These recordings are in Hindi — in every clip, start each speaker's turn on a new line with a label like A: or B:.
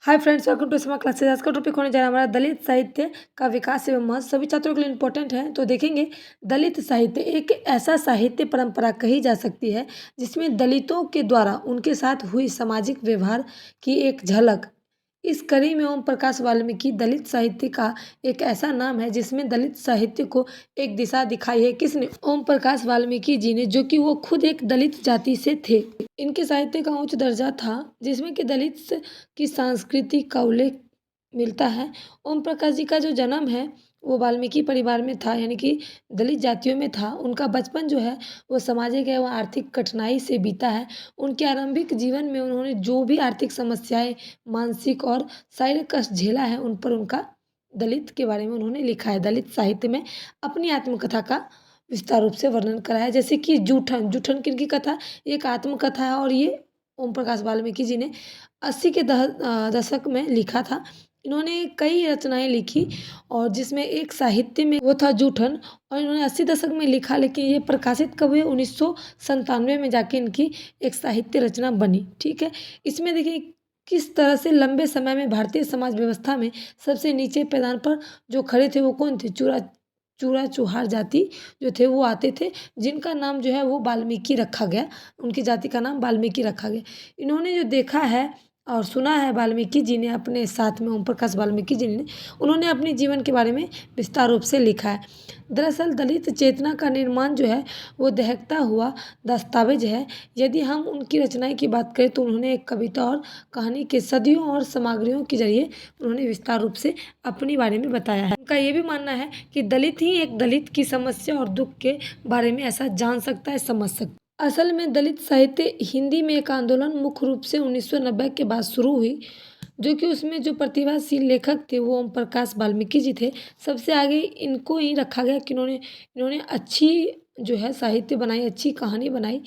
A: Hi friends, welcome to smart classes. आज का टॉपिक होने जा रहा है हमारा दलित साहित्य का विकास एवं महत्व। सभी छात्रों के लिए इंपॉर्टेंट है। तो देखेंगे, दलित साहित्य एक ऐसा साहित्य परंपरा कही जा सकती है जिसमें दलितों के द्वारा उनके साथ हुई सामाजिक व्यवहार की एक झलक। इस कड़ी में ओम प्रकाश वाल्मीकि दलित साहित्य का एक ऐसा नाम है जिसमें दलित साहित्य को एक दिशा दिखाई है। किसने? ओम प्रकाश वाल्मीकि जी ने, जो कि वो खुद एक दलित जाति से थे। इनके साहित्य का उच्च दर्जा था जिसमें कि दलित की संस्कृति का उल्लेख मिलता है। ओम प्रकाश जी का जो जन्म है वो वाल्मीकि परिवार में था, यानी कि दलित जातियों में था। उनका बचपन जो है वो सामाजिक एवं आर्थिक कठिनाई से बीता है। उनके आरंभिक जीवन में उन्होंने जो भी आर्थिक समस्याएं, मानसिक और शारीरिक कष्ट झेला है, उन पर उनका दलित के बारे में उन्होंने लिखा है। दलित साहित्य में अपनी आत्मकथा का विस्तार रूप से वर्णन करा है। जैसे कि जूठन जूठन किनकी कथा? एक आत्मकथा है और ये ओम प्रकाश वाल्मीकि जी ने 80 के दशक में लिखा था। इन्होंने कई रचनाएं लिखी और जिसमें एक साहित्य में वो था जूठन, और इन्होंने 80 दशक में लिखा, लेकिन ये प्रकाशित कब हुए? 1997 में जाके इनकी एक साहित्य रचना बनी। ठीक है, इसमें देखिए किस तरह से लंबे समय में भारतीय समाज व्यवस्था में सबसे नीचे पैदान पर जो खड़े थे वो कौन थे? चूरा चूहार जाति जो थे वो आते थे, जिनका नाम जो है वो वाल्मीकि रखा गया। उनकी जाति का नाम वाल्मीकि रखा गया। इन्होंने जो देखा है और सुना है वाल्मीकि जी ने अपने साथ में, ओम प्रकाश वाल्मीकि जी ने, उन्होंने अपने जीवन के बारे में विस्तार रूप से लिखा है। दरअसल दलित चेतना का निर्माण जो है वो दहकता हुआ दस्तावेज है। यदि हम उनकी रचनाएं की बात करें तो उन्होंने एक कविता और कहानी के सदियों और सामग्रियों के जरिए उन्होंने विस्तार रूप से अपने बारे में बताया है। उनका ये भी मानना है कि दलित ही एक दलित की समस्या और दुख के बारे में ऐसा जान सकता है, समझ सकता है। असल में दलित साहित्य हिंदी में एक आंदोलन मुख्य रूप से 1990 के बाद शुरू हुई, जो कि उसमें जो प्रतिभाशील लेखक थे वो ओम प्रकाश वाल्मीकि जी थे। सबसे आगे इनको ही रखा गया कि इन्होंने अच्छी जो है साहित्य बनाई, अच्छी कहानी बनाई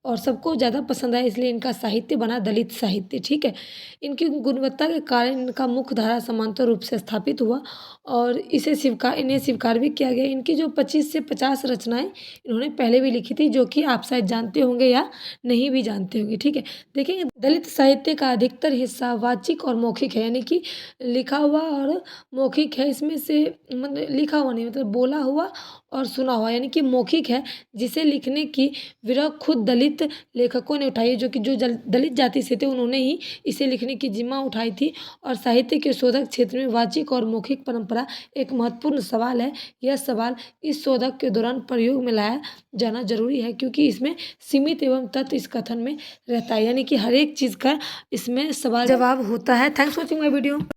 A: और सबको ज़्यादा पसंद आया, इसलिए इनका साहित्य बना दलित साहित्य। ठीक है, इनकी गुणवत्ता के कारण इनका मुख्य धारा समांतर रूप से स्थापित हुआ और इन्हें स्वीकार भी किया गया। इनकी जो 25 से 50 रचनाएं इन्होंने पहले भी लिखी थी, जो कि आप शायद जानते होंगे या नहीं भी जानते होंगे। ठीक है, देखेंगे दलित साहित्य का अधिकतर हिस्सा वाचिक और मौखिक है, यानी कि लिखा हुआ और मौखिक है। इसमें से मतलब लिखा हुआ नहीं, मतलब बोला हुआ और सुना हुआ, यानी कि मौखिक है, जिसे लिखने की विरह खुद दलित लेखकों ने उठाई है, जो कि दलित जाति से थे, उन्होंने ही इसे लिखने की जिम्मा उठाई थी। और साहित्य के शोधक क्षेत्र में वाचिक और मौखिक परंपरा एक महत्वपूर्ण सवाल है। यह सवाल इस शोधक के दौरान प्रयोग में लाया जाना जरूरी है, क्योंकि इसमें सीमित एवं तथ्य इस कथन में रहता है, यानी कि हर एक चीज़ का इसमें सवाल जवाब होता है। Thanks for watching my video.